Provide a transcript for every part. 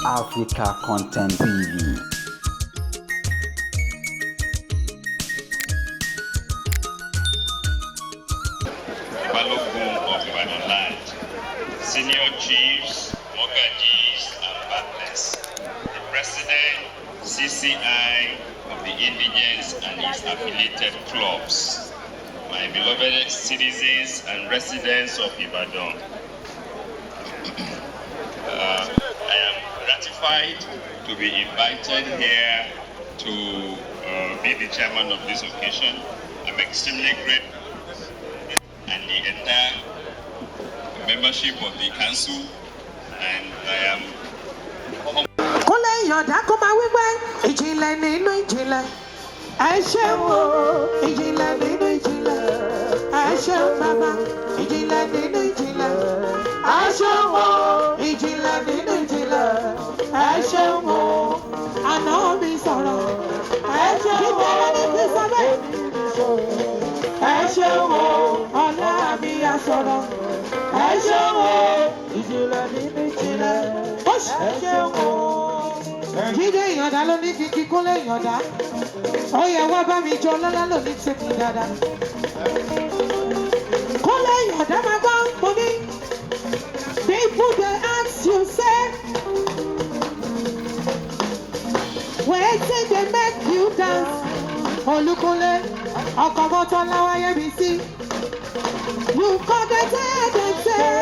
Africa Content TV. Balogun of Ibadan land, senior chiefs, mortgagees, and partners, the president, CCI of the indigents and its affiliated clubs, my beloved citizens and residents of Ibadan. I am gratified to be invited here to be the chairman of this occasion. I'm extremely grateful and the entire membership of the council, and I am kúnlẹ̀ yọ̀dá kó máa wí pé ìjìnlẹ̀ nínú ìjìnlẹ̀ ẹ ṣeun o ìjìnlẹ̀ nínú ìjìnlẹ̀ ẹ ṣeun bàbá ìjìnlẹ̀ nínú ìjìnlẹ̀ ẹ ṣeun o ìjìnlẹ̀ nínú ìjìnlẹ̀ ẹ ṣeun o àná mi sọ̀rọ̀ ẹ ṣeun o ìbẹ̀rẹ̀ ní sísọ́bẹ̀ ẹ ṣeun o ọ̀nà mi á sọ̀rọ̀ ẹ ṣeun o ìjìnlẹ̀ nínú ìjìnlẹ̀ ẹ ṣeun o. Jíde ìyànda ló ní kíkí kó lè yànda. Ó yẹ wá bá mi jọ lọ́lá ló ní tèmi dáadáa. Kó lè yànda máa gbọ́ mo ní. People dey ask you say, wetin dey make you dance? Olúkúnlé ọkọ̀ mọ́tò láwáyé mi sí. You come dey tell dem say,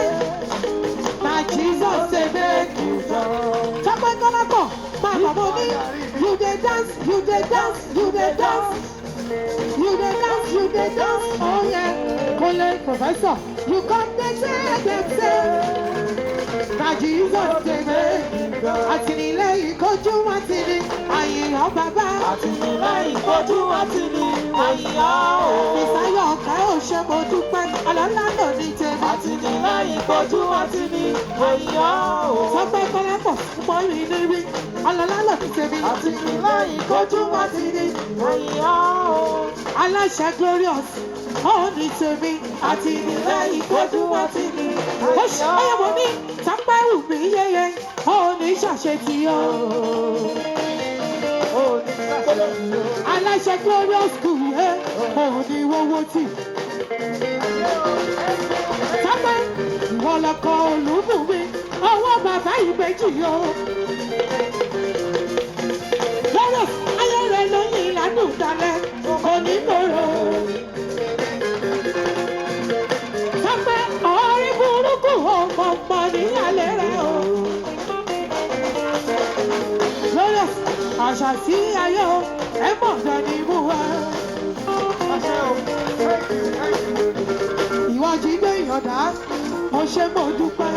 na Jesus dey make you dance. Tọ́pẹ́ Kọ́lápọ̀. Mama Moni, you dey dance, you dey dance, you dey dance, you dey dance, you dey dance, oh yeah. Kole professor, you come dey say dem say, na Jesus dey make. Àtìlẹ́yìn kojú àtìlí, àyìnbó bàbá. Àtìlẹ́yìn kojú àtìlí, àyìnbó o. Ìsáyọ̀ ọ̀kẹ́ ò ṣe mo dúpẹ́, ọlọ́lá lò ní tèmi. Àtìlẹ́yìn kojú àtìlí, àyìnbó o. Tọ́pẹ́ Kọ́lápọ̀ mọ́ mi níbí, ọlọ́lá lò ní tèmi. Àtìlẹ́yìn kojú àtìlí, àyìnbó o. Aláṣẹ glorious, ó ní tèmi. Àtìlẹ́yìn kojú àtìlí. Ó ṣe ọyọ́ ní Tọ́pẹ́ wù mí yẹ́yẹ́, ó ní ṣàṣetì o. Aláṣẹ glorious school ẹ ò ní wọ́wọ́ tì. Tọ́pẹ́ ìwọ lọkọ olúbùnmi ọwọ́ bàbá ìbejì o. Lọ́rọ̀ ayé rẹ̀ lóyún ìlànà ìdálẹ́ kò ní kóró. Tọ́pẹ́ ọ̀rí burúkú ọmọ ọmọ níyàlẹ́ rẹ̀ o. Lọ́rọ̀ àṣà sí ayé o ẹ mọ̀ dání mú wa. Ìwọ Jídé ìyọ̀dá mo ṣe mo dúpẹ́.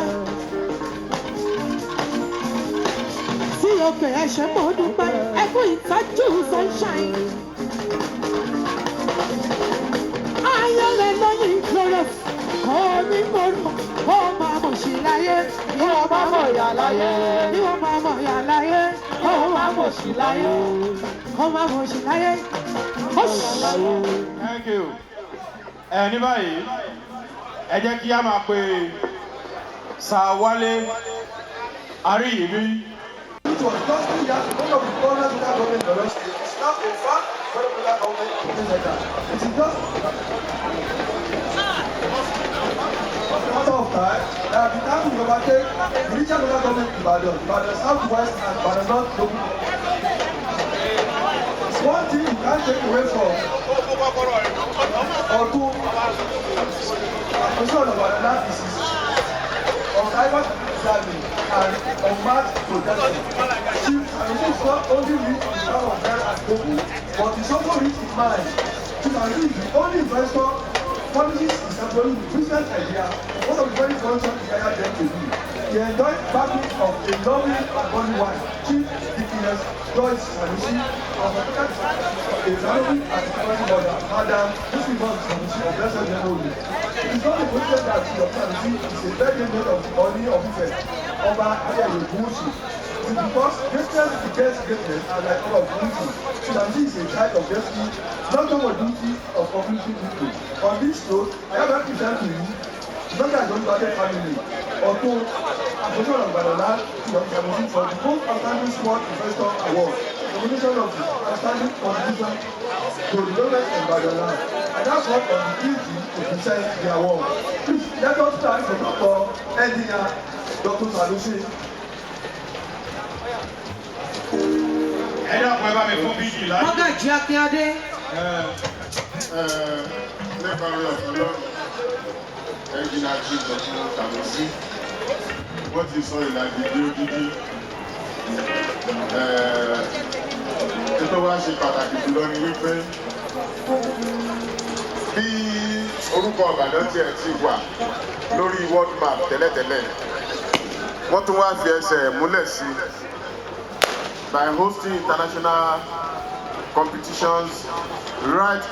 Sí òkè ẹ ṣe mo dúpẹ́ ẹ kú ìtọ́jú sunshine. Ayọ̀lẹ̀ lóyún Glorious kò ní kóró ó máa mọ̀ sí láyé. Ní wọ́n máa mọ̀ yà láyé. Ní wọ́n máa mọ̀ yà láyé. Ó máa mọ̀ sí láyé. Ó máa mọ̀ sí láyé. Thank you. Ní báyìí, ẹ jẹ́ kí a máa pe Sàwálé Aríyìnbí. It was just 2 years one of the foreigners local government in Oyo State is now a fast local government in Nigeria. It is just a matter of time that the time we overtake the regional local government in Ibadan, Ibadan Southwest and Ibadan North local government. One thing you can't take away from Ọdún acquisition of our land is of diverse planning and unmatched production. Chief Sanusi is not only rich in terms of wealth and people, but is also rich in mind. Chief Sanusi is the only investor policies is employing the business idea, one of the very functions he hired them to do. He enjoyed backing of a lovely and godly wife, Chief Dickiness Joyce Sanusi, of a lovely and supportive mother, Madam Muslimon Sanusi of Blessed Memory. It is not a coincidence that Chief Sanusi is a very made of the Oni of Ife, Oba Adeyebushi. It is because greatness begets greatness, and like all of beauty, Sanusi is a child of destiny, not of duty of uplifting people. On this note, I have to present to you, not as one family, Ọ̀tún Association of Balogun 2017 for the most outstanding sport investor award. Nomination of the outstanding contribution to the development in Balogun. And that's what on the duty to present the award. Please let us start with Dr. Engineer Dr. Sanusi. Ẹ dákun ẹ bá mi fún bíjì láti. Mọ́gàjí Akínyadé. Nípa orí ọ̀sán lọ́rùn, ẹnjìnà àti Dr. Sanusi, wọ́n ti sọ ìlàjì di odidi. Ètò wa ṣe pàtàkì jùlọ ni wípé bí orúkọ Ìbàdàn tiẹ̀ ti wà lórí world map tẹ́lẹ̀tẹ́lẹ̀, wọ́n tún wá fi ẹsẹ̀ múlẹ̀ sí by hosting international competitions right